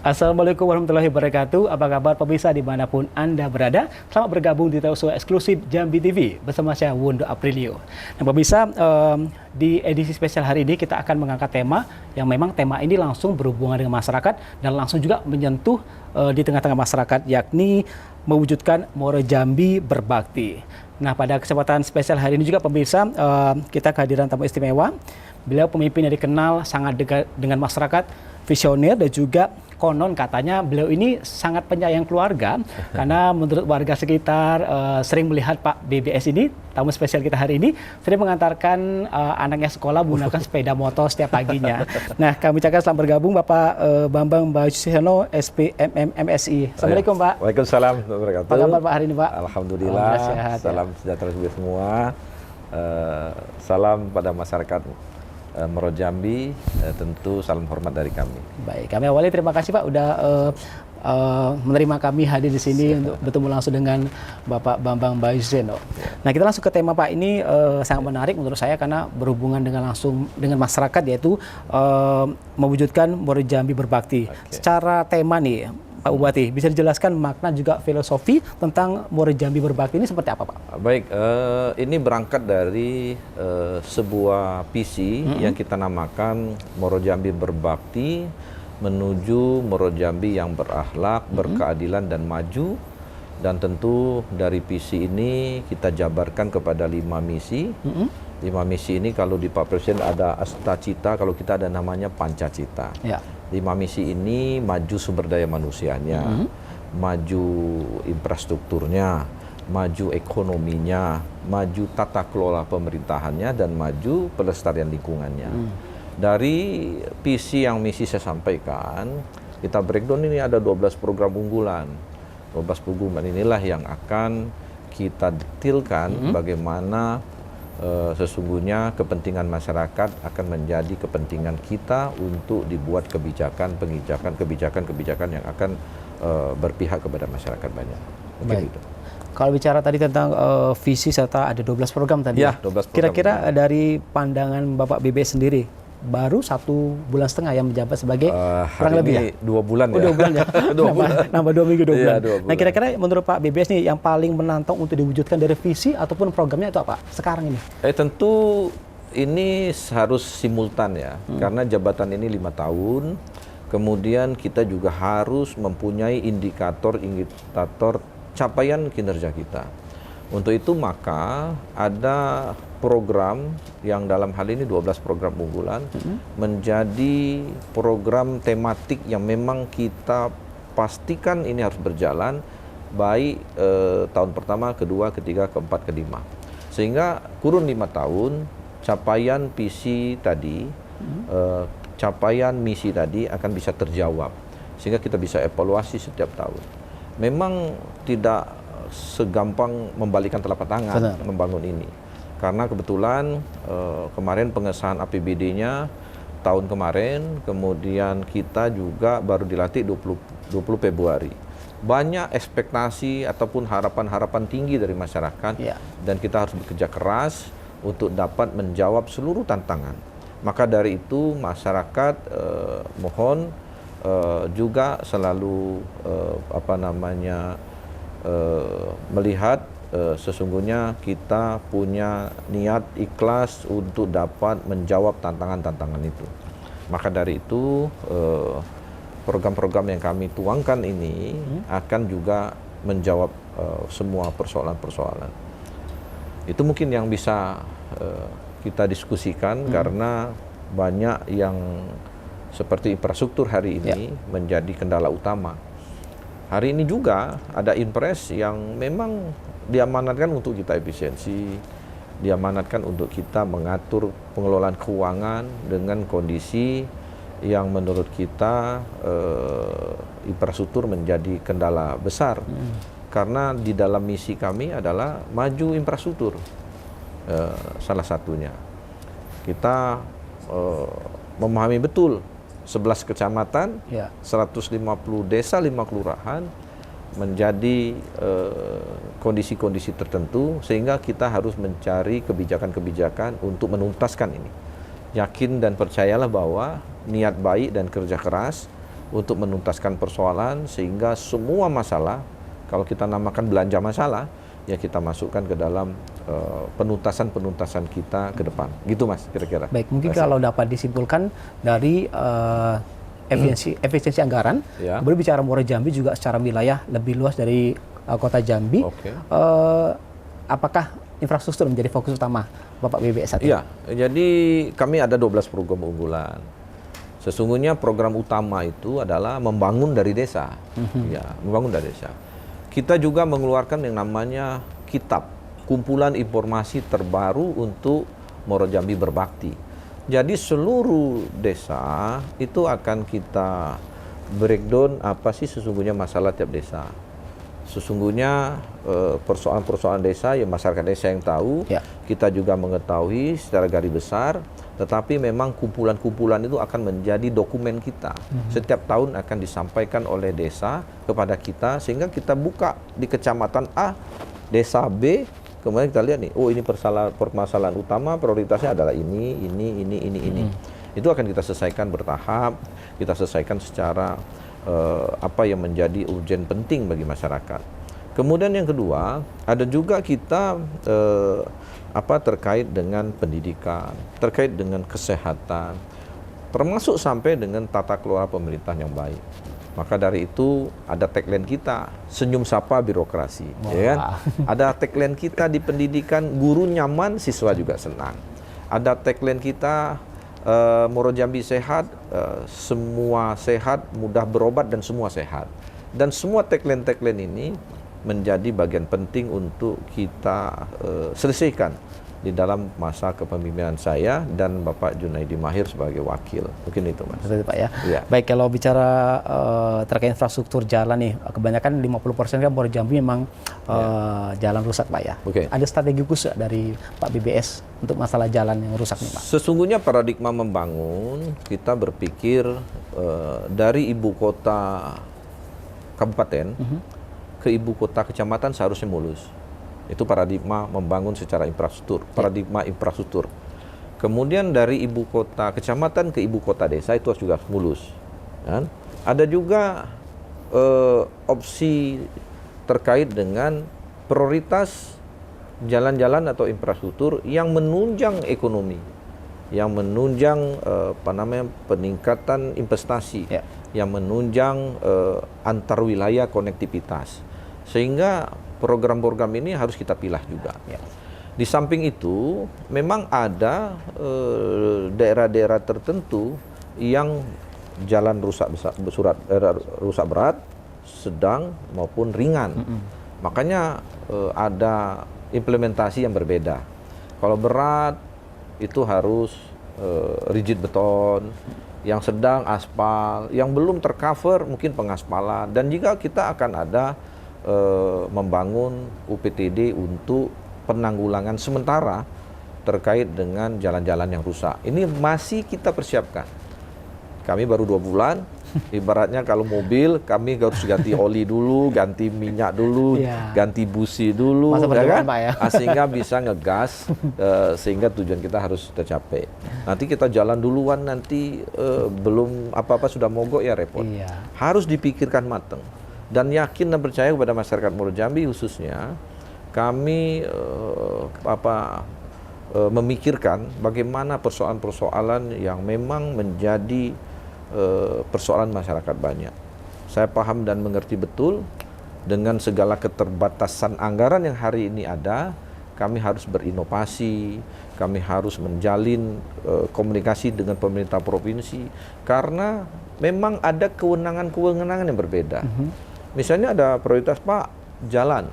Assalamualaikum warahmatullahi wabarakatuh. Apa kabar pemirsa dimanapun Anda berada? Selamat bergabung di Talkshow eksklusif Jambi TV bersama saya Wondo Aprilio. Nah pemirsa, di edisi spesial hari ini kita akan mengangkat tema yang memang tema ini langsung berhubungan dengan masyarakat dan langsung juga menyentuh di tengah-tengah masyarakat, yakni mewujudkan Moro Jambi berbakti. Nah pada kesempatan spesial hari ini juga pemirsa, kita kehadiran tamu istimewa. Beliau pemimpin yang dikenal sangat dekat dengan masyarakat, visioner, dan juga konon katanya beliau ini sangat penyayang keluarga karena menurut warga sekitar sering melihat Pak BBS ini, tamu spesial kita hari ini, sering mengantarkan anaknya sekolah menggunakan sepeda motor setiap paginya. Nah, kami ucapkan selamat bergabung Bapak Bambang Bajusiono, SPMM MSI. Assalamualaikum Pak. Waalaikumsalam warahmatullahi wabarakatuh. Apa kabar Pak hari ini Pak? Alhamdulillah, sehat, salam sejahtera bagi semua. Salam pada masyarakat Moro Jambi, tentu salam hormat dari kami. Baik, kami awali terima kasih Pak udah menerima kami hadir di sini untuk bertemu langsung dengan Bapak Bambang Bajusiono. Nah, kita langsung ke tema Pak ini sangat menarik menurut saya karena berhubungan dengan langsung dengan masyarakat, yaitu mewujudkan Moro Jambi berbakti. Secara tema nih Pak Bupati, bisa dijelaskan makna juga filosofi tentang Moro Jambi berbakti ini seperti apa Pak? Baik, ini berangkat dari sebuah visi yang kita namakan Moro Jambi berbakti menuju Moro Jambi yang berakhlak, berkeadilan dan maju. Dan tentu dari visi ini kita jabarkan kepada 5 misi. 5 misi ini kalau di Pak Presiden ada Astacita, kalau kita ada namanya Pancacita. Ya. 5 misi ini maju sumber daya manusianya, maju infrastrukturnya, maju ekonominya, maju tata kelola pemerintahannya, dan maju pelestarian lingkungannya. Dari visi yang misi saya sampaikan, kita breakdown ini ada 12 program unggulan. 12 program inilah yang akan kita detailkan bagaimana sesungguhnya kepentingan masyarakat akan menjadi kepentingan kita untuk dibuat kebijakan yang akan berpihak kepada masyarakat banyak. Baik. Gitu. Kalau bicara tadi tentang visi serta ada 12 program tadi. Ya, 12 program. Kira-kira dari pandangan Bapak BBS sendiri, baru 1,5 bulan yang menjabat sebagai kurang lebih ya? 2 bulan ya. 2 bulan ya. Nambah 2 minggu 2 bulan. Iya, 2 bulan. Nah kira-kira menurut Pak BBS nih yang paling menantang untuk diwujudkan dari visi ataupun programnya itu apa sekarang ini? Tentu ini harus simultan ya, karena jabatan ini 5 tahun. Kemudian kita juga harus mempunyai indikator capaian kinerja kita. Untuk itu maka ada program yang dalam hal ini 12 program unggulan menjadi program tematik yang memang kita pastikan ini harus berjalan baik tahun pertama, kedua, ketiga, keempat, kelima. Sehingga kurun 5 tahun capaian visi tadi, capaian misi tadi akan bisa terjawab. Sehingga kita bisa evaluasi setiap tahun. Memang tidak segampang membalikan telapak tangan membangun ini. Karena kebetulan kemarin pengesahan APBD-nya tahun kemarin, kemudian kita juga baru dilantik 20 Februari. Banyak ekspektasi ataupun harapan-harapan tinggi dari masyarakat, dan kita harus bekerja keras untuk dapat menjawab seluruh tantangan. Maka dari itu masyarakat mohon juga selalu melihat sesungguhnya kita punya niat ikhlas untuk dapat menjawab tantangan-tantangan itu. Maka dari itu program-program yang kami tuangkan ini akan juga menjawab semua persoalan-persoalan. Itu mungkin yang bisa kita diskusikan karena banyak yang seperti infrastruktur hari ini menjadi kendala utama. Hari ini juga ada Inpres yang memang diamanatkan untuk kita efisiensi, diamanatkan untuk kita mengatur pengelolaan keuangan dengan kondisi yang menurut kita infrastruktur menjadi kendala besar. Karena di dalam misi kami adalah maju infrastruktur, salah satunya. Kita memahami betul 11 kecamatan, 150 desa, 5 kelurahan menjadi kondisi-kondisi tertentu sehingga kita harus mencari kebijakan-kebijakan untuk menuntaskan ini. Yakin dan percayalah bahwa niat baik dan kerja keras untuk menuntaskan persoalan sehingga semua masalah, kalau kita namakan belanja masalah, ya kita masukkan ke dalam penuntasan kita ke depan. Gitu Mas, kira-kira. Baik, mungkin kalau dapat disimpulkan dari efisiensi anggaran, Ya. kemudian bicara Muara Jambi juga secara wilayah lebih luas dari kota Jambi. Oke. Apakah infrastruktur menjadi fokus utama Bapak BBS saat ini? Iya, jadi kami ada 12 program unggulan. Sesungguhnya program utama itu adalah membangun dari desa. Ya, membangun dari desa. Kita juga mengeluarkan yang namanya kitab, kumpulan informasi terbaru untuk Muara Jambi Berbakti. Jadi seluruh desa itu akan kita breakdown apa sih sesungguhnya masalah tiap desa. Sesungguhnya persoalan-persoalan desa yang masyarakat desa yang tahu, Ya. kita juga mengetahui secara garis besar, tetapi memang kumpulan-kumpulan itu akan menjadi dokumen kita. Setiap tahun akan disampaikan oleh desa kepada kita, sehingga kita buka di kecamatan A, desa B, kemudian kita lihat nih, oh ini permasalahan utama, prioritasnya adalah ini. Itu akan kita selesaikan bertahap, kita selesaikan secara apa yang menjadi urgen penting bagi masyarakat. Kemudian yang kedua, ada juga kita terkait dengan pendidikan, terkait dengan kesehatan, termasuk sampai dengan tata kelola pemerintahan yang baik. Maka dari itu ada tagline kita, senyum sapa birokrasi. Ya kan? Ada tagline kita di pendidikan, guru nyaman, siswa juga senang. Ada tagline kita, Muara Jambi sehat, semua sehat, mudah berobat dan semua sehat. Dan semua tagline-tagline ini menjadi bagian penting untuk kita selesaikan di dalam masa kepemimpinan saya dan Bapak Junaidi Mahir sebagai wakil. Mungkin itu Mas. Betul Pak ya. Ya. Baik, kalau bicara terkait infrastruktur jalan nih, kebanyakan 50% kan Muara Jambi memang jalan rusak Pak ya. Oke. Ada strategi khusus dari Pak BBS untuk masalah jalan yang rusak nih Pak? Sesungguhnya paradigma membangun, kita berpikir dari ibu kota kabupaten ke ibu kota kecamatan seharusnya mulus. Itu paradigma membangun secara infrastruktur, paradigma infrastruktur. Kemudian dari ibu kota kecamatan ke ibu kota desa itu juga mulus. Kan? Ada juga opsi terkait dengan prioritas jalan-jalan atau infrastruktur yang menunjang ekonomi, yang menunjang peningkatan investasi, yang menunjang antar wilayah konektivitas. Sehingga program-program ini harus kita pilah juga. Di samping itu, memang ada daerah-daerah tertentu yang jalan rusak berat, sedang maupun ringan. Makanya ada implementasi yang berbeda. Kalau berat itu harus rigid beton, yang sedang aspal, yang belum tercover mungkin pengaspalan. Dan juga kita akan ada membangun UPTD untuk penanggulangan sementara terkait dengan jalan-jalan yang rusak. Ini masih kita persiapkan. Kami baru 2 bulan, ibaratnya kalau mobil kami harus ganti oli dulu, ganti minyak dulu, ganti busi dulu, ya kan? Pak, ya? Sehingga bisa ngegas, sehingga tujuan kita harus tercapai. Nanti kita jalan duluan, nanti belum apa-apa sudah mogok ya repot. Harus dipikirkan matang. Dan yakin dan percaya kepada masyarakat Muara Jambi khususnya, kami memikirkan bagaimana persoalan-persoalan yang memang menjadi persoalan masyarakat banyak. Saya paham dan mengerti betul dengan segala keterbatasan anggaran yang hari ini ada, kami harus berinovasi, kami harus menjalin komunikasi dengan pemerintah provinsi, karena memang ada kewenangan-kewenangan yang berbeda. Misalnya ada prioritas Pak, jalan.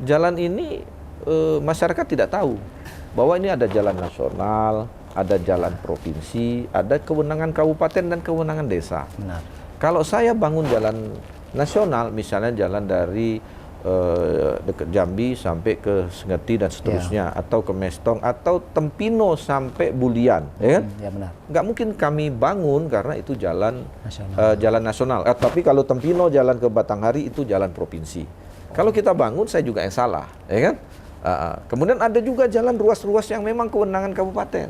Jalan ini masyarakat tidak tahu bahwa ini ada jalan nasional, ada jalan provinsi, ada kewenangan kabupaten dan kewenangan desa. Benar. Kalau saya bangun jalan nasional, misalnya jalan dari dekat Jambi sampai ke Sengeti dan seterusnya, atau ke Mestong, atau Tempino sampai Bulian, ya kan? Ya benar. Nggak mungkin kami bangun karena itu jalan Nasional. jalan nasional. Tapi kalau Tempino jalan ke Batanghari itu jalan provinsi. Kalau kita bangun, saya juga yang salah, ya kan? Kemudian ada juga jalan ruas-ruas yang memang kewenangan kabupaten.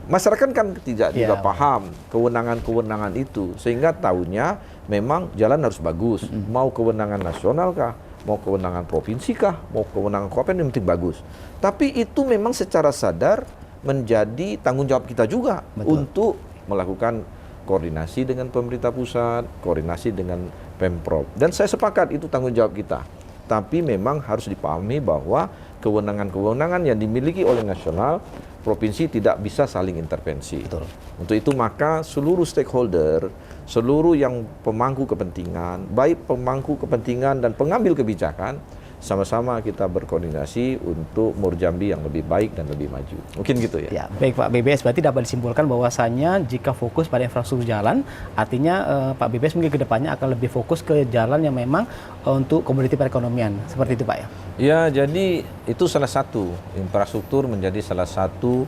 masyarakat kan tidak juga Ya. paham kewenangan-kewenangan itu, sehingga tahunya memang jalan harus bagus. Mau kewenangan nasional kah, mau kewenangan provinsi kah, mau kewenangan kabupaten, yang penting bagus. Tapi itu memang secara sadar menjadi tanggung jawab kita juga untuk melakukan koordinasi dengan pemerintah pusat, koordinasi dengan Pemprov. Dan saya sepakat itu tanggung jawab kita. Tapi memang harus dipahami bahwa kewenangan-kewenangan yang dimiliki oleh nasional, provinsi tidak bisa saling intervensi. Betul. Untuk itu maka seluruh stakeholder, seluruh yang pemangku kepentingan, baik pemangku kepentingan dan pengambil kebijakan, sama-sama kita berkoordinasi untuk Murjambi yang lebih baik dan lebih maju. Mungkin gitu ya. Ya, baik Pak BBS, berarti dapat disimpulkan bahwasannya jika fokus pada infrastruktur jalan, artinya Pak BBS mungkin ke depannya akan lebih fokus ke jalan yang memang untuk komoditi perekonomian. Seperti itu Pak ya? Ya, jadi itu salah satu, infrastruktur menjadi salah satu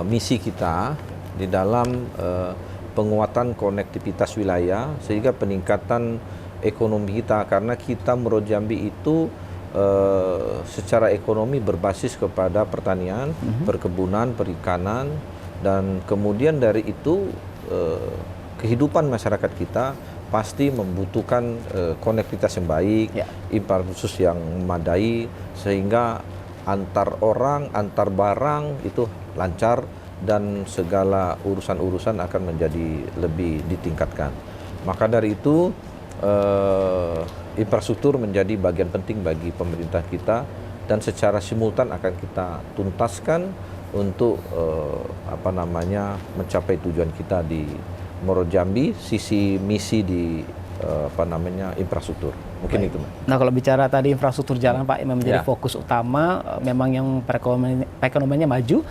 misi kita di dalam penguatan konektivitas wilayah sehingga peningkatan ekonomi kita, karena kita Murojambi itu secara ekonomi berbasis kepada pertanian, perkebunan, perikanan, dan kemudian dari itu kehidupan masyarakat kita pasti membutuhkan konektivitas yang baik, infrastruktur yang memadai, sehingga antar orang, antar barang itu lancar dan segala urusan-urusan akan menjadi lebih ditingkatkan. Maka dari itu infrastruktur menjadi bagian penting bagi pemerintah kita dan secara simultan akan kita tuntaskan untuk mencapai tujuan kita di Murojambi, sisi misi di infrastruktur. Mungkin Baik. itu. Nah, kalau bicara tadi infrastruktur jalan Pak yang menjadi fokus utama, memang yang perekonomiannya maju,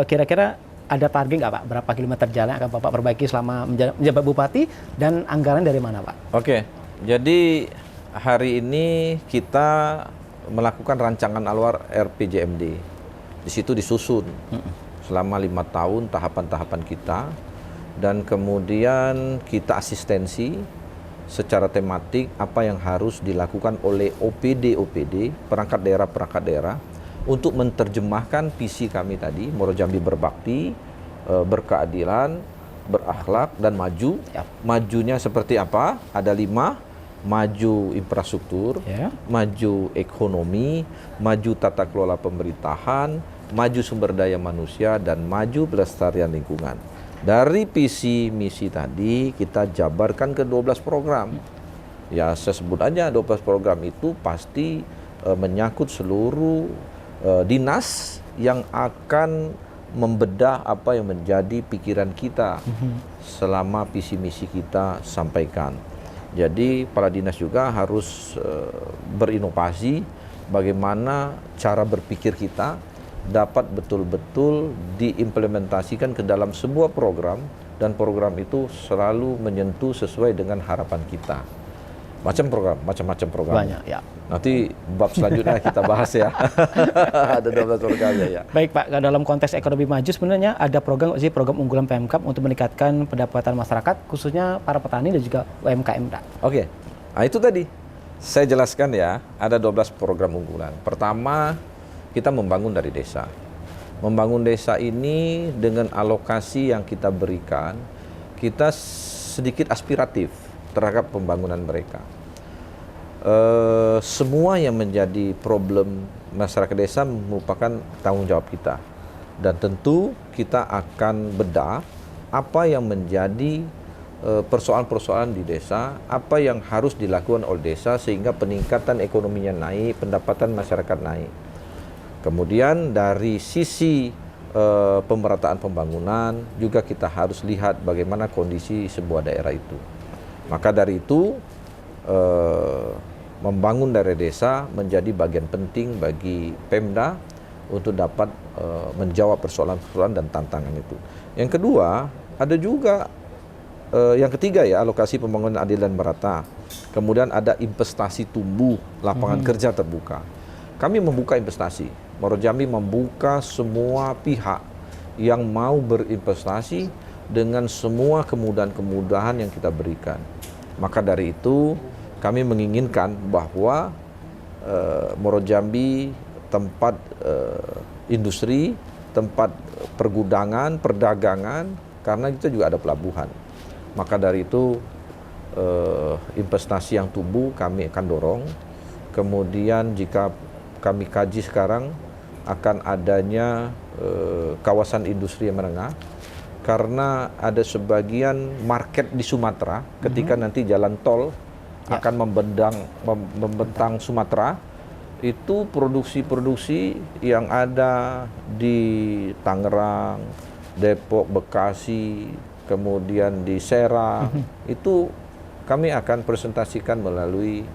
kira-kira ada target nggak Pak? Berapa kilometer jalan yang akan Bapak perbaiki selama menjabat Bupati, dan anggaran dari mana Pak? Oke, jadi hari ini kita melakukan rancangan awal RPJMD. Di situ disusun selama 5 tahun tahapan-tahapan kita, dan kemudian kita asistensi secara tematik apa yang harus dilakukan oleh OPD perangkat daerah untuk menerjemahkan visi kami tadi, Murojambi berbakti, berkeadilan, berakhlak, dan maju. Majunya seperti apa? Ada 5, maju infrastruktur, maju ekonomi, maju tata kelola pemerintahan, maju sumber daya manusia, dan maju pelestarian lingkungan. Dari visi misi tadi kita jabarkan ke 12 program. Ya, saya sebut aja 12 program itu pasti menyangkut seluruh dinas yang akan membedah apa yang menjadi pikiran kita selama visi misi kita sampaikan. Jadi para dinas juga harus berinovasi bagaimana cara berpikir kita dapat betul-betul diimplementasikan ke dalam sebuah program, dan program itu selalu menyentuh sesuai dengan harapan kita. Macam-macam program. Banyak, ya. Nanti bab selanjutnya kita bahas ya. Ada 12 program ya. Baik Pak, dalam konteks ekonomi maju sebenarnya ada program unggulan Pemkab untuk meningkatkan pendapatan masyarakat, khususnya para petani dan juga UMKM Pak. Oke, nah itu tadi saya jelaskan ya, ada 12 program unggulan. Pertama, kita membangun dari desa. Membangun desa ini dengan alokasi yang kita berikan, kita sedikit aspiratif terhadap pembangunan mereka. Semua yang menjadi problem masyarakat desa merupakan tanggung jawab kita. Dan tentu kita akan bedah apa yang menjadi persoalan-persoalan di desa, apa yang harus dilakukan oleh desa sehingga peningkatan ekonominya naik, pendapatan masyarakat naik. Kemudian dari sisi pemerataan pembangunan juga kita harus lihat bagaimana kondisi sebuah daerah itu. Maka dari itu membangun dari desa menjadi bagian penting bagi Pemda untuk dapat menjawab persoalan-persoalan dan tantangan itu. Yang kedua, ada juga yang ketiga ya, alokasi pembangunan adil dan merata. Kemudian ada investasi tumbuh, lapangan kerja terbuka. Kami membuka investasi. Murojambi membuka semua pihak yang mau berinvestasi dengan semua kemudahan-kemudahan yang kita berikan. Maka dari itu kami menginginkan bahwa Murojambi tempat industri tempat pergudangan, perdagangan, karena kita juga ada pelabuhan. Maka dari itu investasi yang tumbuh kami akan dorong. Kemudian jika kami kaji sekarang akan adanya kawasan industri yang menengah, karena ada sebagian market di Sumatera ketika nanti jalan tol akan membentang Sumatera, itu produksi-produksi yang ada di Tangerang, Depok, Bekasi, kemudian di Serang, itu kami akan presentasikan melalui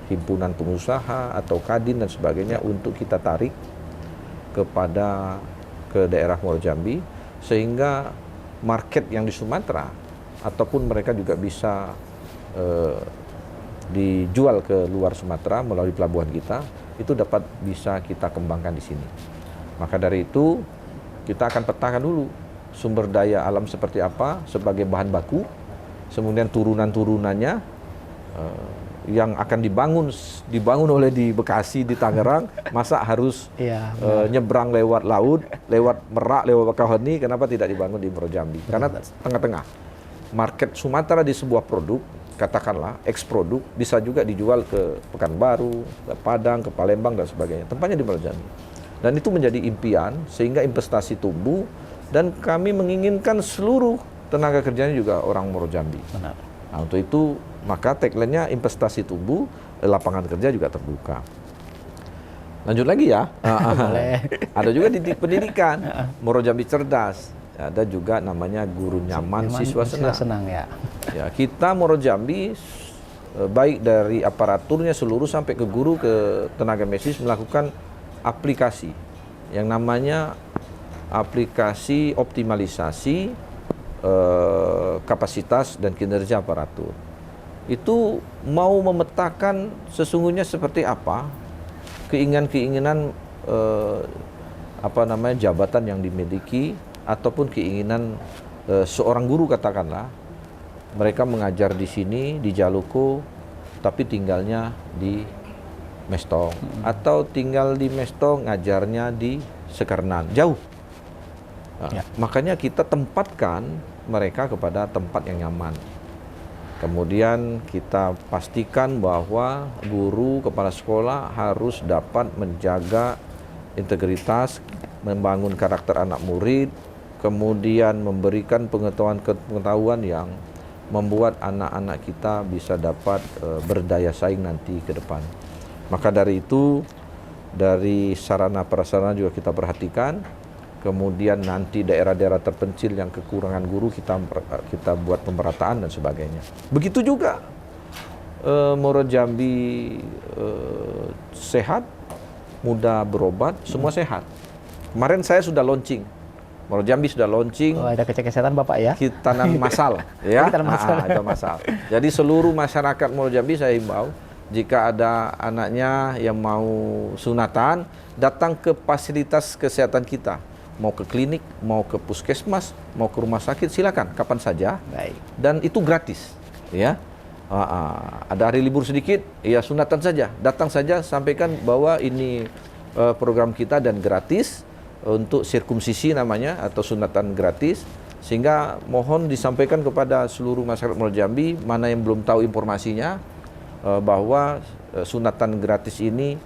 himpunan pengusaha atau Kadin dan sebagainya untuk kita tarik ke daerah Muaro Jambi, sehingga market yang di Sumatera ataupun mereka juga bisa dijual ke luar Sumatera melalui pelabuhan kita, itu dapat bisa kita kembangkan di sini. Maka dari itu kita akan petakan dulu sumber daya alam seperti apa sebagai bahan baku, kemudian turunan-turunannya yang akan dibangun oleh di Bekasi, di Tangerang, masa harus nyebrang lewat laut, lewat Merak, lewat Bakauheni, kenapa tidak dibangun di Muaro Jambi? Karena tengah-tengah market Sumatera di sebuah produk, katakanlah eksproduk, bisa juga dijual ke Pekanbaru, ke Padang, ke Palembang dan sebagainya. Tempatnya di Muaro Jambi. Dan itu menjadi impian sehingga investasi tumbuh, dan kami menginginkan seluruh tenaga kerjanya juga orang Muaro Jambi. Benar. Nah, untuk itu maka tagline-nya investasi tumbuh, lapangan kerja juga terbuka. Lanjut lagi ya. Ada juga di pendidikan, Muaro Jambi Cerdas. Ada juga namanya guru nyaman siswa senang. Ya. Ya, kita Muaro Jambi baik dari aparaturnya seluruh sampai ke guru, ke tenaga medis melakukan aplikasi yang namanya aplikasi optimalisasi kapasitas dan kinerja aparatur. Itu mau memetakan sesungguhnya seperti apa keinginan-keinginan jabatan yang dimiliki ataupun keinginan seorang guru, katakanlah mereka mengajar di sini di Jaloko tapi tinggalnya di Mestong, atau tinggal di Mestong ngajarnya di Sekernan, jauh. Nah, makanya kita tempatkan mereka kepada tempat yang nyaman. Kemudian kita pastikan bahwa guru, kepala sekolah harus dapat menjaga integritas, membangun karakter anak murid, kemudian memberikan pengetahuan yang membuat anak-anak kita bisa dapat berdaya saing nanti ke depan. Maka dari itu, dari sarana prasarana juga kita perhatikan. Kemudian nanti daerah-daerah terpencil yang kekurangan guru kita buat pemerataan dan sebagainya. Begitu juga Muaro Jambi sehat, mudah berobat, semua sehat. Kemarin saya sudah launching, Muaro Jambi sudah launching. Oh, ada kecek kesehatan Bapak ya? Tanam masal, ya. Tanam masal. Itu masal. Jadi seluruh masyarakat Muaro Jambi saya himbau, jika ada anaknya yang mau sunatan, datang ke fasilitas kesehatan kita. Mau ke klinik, mau ke puskesmas, mau ke rumah sakit, silakan kapan saja. Baik. Dan itu gratis, ya. Ada hari libur sedikit, ya sunatan saja. Datang saja, sampaikan bahwa ini program kita dan gratis untuk sirkumsisi namanya, atau sunatan gratis. Sehingga mohon disampaikan kepada seluruh masyarakat Muaro Jambi, mana yang belum tahu informasinya, bahwa sunatan gratis ini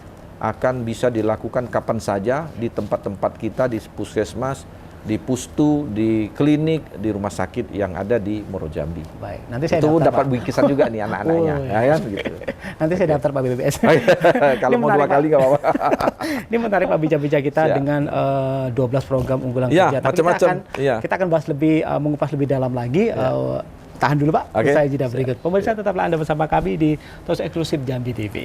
akan bisa dilakukan kapan saja di tempat-tempat kita, di puskesmas, di pustu, di klinik, di rumah sakit yang ada di Muaro Jambi. Baik, nanti saya itu daftar, dapat Pak. bingkisan juga nih anak-anaknya, Oh, iya. ya kan gitu. Nanti saya daftar Pak BPPS. Kalau mau 2 kali nggak apa-apa. Ini menarik Pak bincang-bincang kita Ya. dengan 12 program unggulan Ya, kerja. Tapi macam-macam. Ya. kita akan bahas lebih, mengupas lebih dalam lagi. Tahan dulu Pak, Oke. usai jeda berikut. Pemirsa tetaplah Anda bersama kami di Tos Eksklusif Jambi TV.